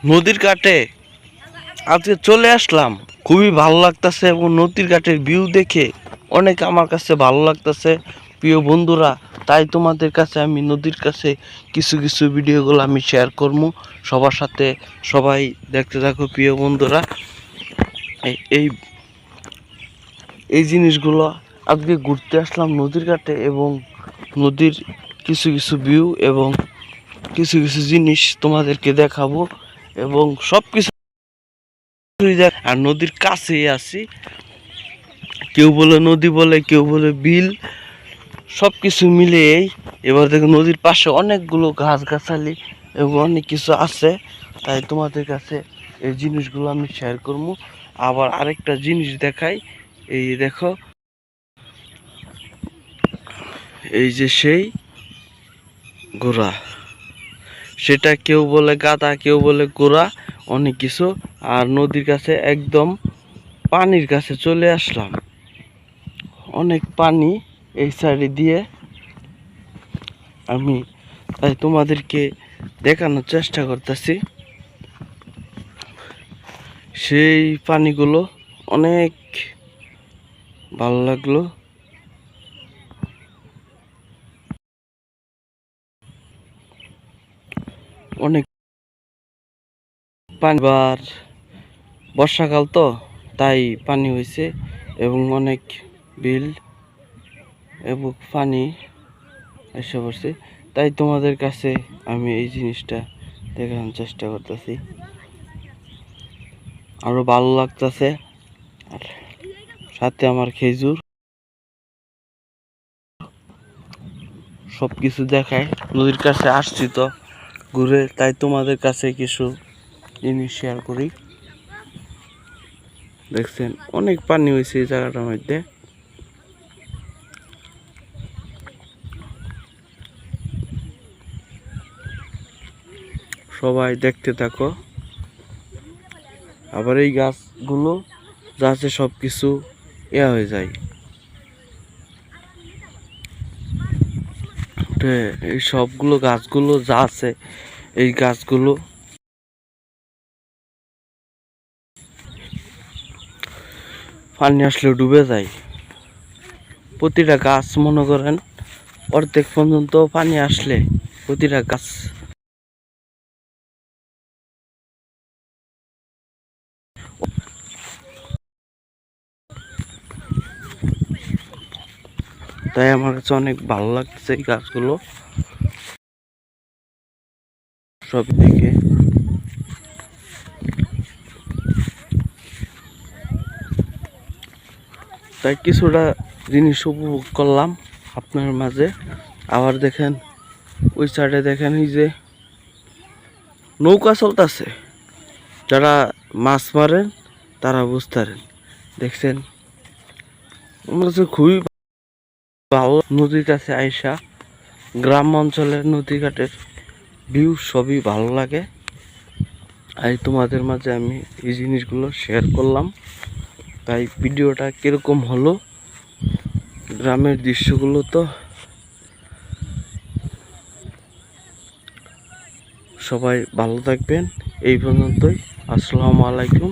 নদীর ঘাটে আজকে চলে আসলাম, খুবই ভালো লাগতেছে এবং নদীর ঘাটের ভিউ দেখে অনেক আমার কাছে ভালো লাগতেছে প্রিয় বন্ধুরা। তাই তোমাদের কাছে আমি নদীর কাছে কিছু কিছু ভিডিওগুলো আমি শেয়ার করবো সবার সাথে। সবাই দেখতে থাকো প্রিয় বন্ধুরা। এই এই জিনিসগুলো আজকে ঘুরতে আসলাম নদীর ঘাটে এবং নদীর কিছু কিছু ভিউ এবং কিছু কিছু জিনিস তোমাদেরকে দেখাবো এবং সব কিছু। আর নদীর কাছেই আছি, কেউ বলে নদী বলে, কেউ বলে বিল, সব কিছু মিলিয়েই এবার দেখো নদীর পাশে অনেকগুলো গাছগাছালি এবং অনেক কিছু আছে। তাই তোমাদের কাছে এই জিনিসগুলো আমি শেয়ার করবো। আবার আরেকটা জিনিস দেখাই, এই দেখো, এই যে সেই ঘোড়া, সেটা কেউ বলে গাধা, কেউ বলে ঘোড়া, অনেক কিছু। আর নদীর কাছে একদম পানির কাছে চলে আসলাম, অনেক পানি এই সাইডে দিয়ে। আমি তাই তোমাদেরকে দেখানোর চেষ্টা করতেছি সেই পানিগুলো, অনেক ভালো লাগলো। অনেক পানি, বার বর্ষাকাল তো তাই পানি হয়েছে এবং অনেক বিল এবং পানি এসে পড়ছে। তাই তোমাদের কাছে আমি এই জিনিসটা দেখানোর চেষ্টা করতেছি, আরো ভালো লাগতেছে। আর সাথে আমার খেজুর, সব কিছু দেখায়। নদীর কাছে আসছি তো ঘুরে, তাই তোমাদের কাছে কিছু জিনিস শেয়ার করি। দেখছেন অনেক পানি হয়েছে এই জায়গাটার মধ্যে। সবাই দেখতে থাকো। আবার এই গাছগুলো যা আছে সব কিছু হয়ে যায়, এই সবগুলো গাছগুলো যা আছে, এই গাছগুলো পানি আসলে ডুবে যায়। প্রতিটা গাছ মনে করেন অর্ধেক পর্যন্ত পানি আসলে প্রতিটা গাছ তাই আমার কাছে অনেক ভালো লাগছে এই গাছগুলো সব দিকে। তাই কিছুটা জিনিস উপভোগ করলাম আপনার মাঝে। আবার দেখেন ওই সাইডে দেখেন এই যে নৌকা চলতেছে, যারা মাছ মারেন তারা বুঝতে পারেন। দেখছেন আমার কাছে খুবই ভালো নদীর কাছে আইসা। গ্রাম অঞ্চলের নদী ঘাটের ভিউ সবই ভালো লাগে। আর তোমাদের মাঝে আমি এই জিনিসগুলো শেয়ার করলাম। তাই ভিডিওটা কিরকম হলো, গ্রামের দৃশ্যগুলো তো সবাই ভালো থাকবেন। এই পর্যন্তই, আসসালামু আলাইকুম।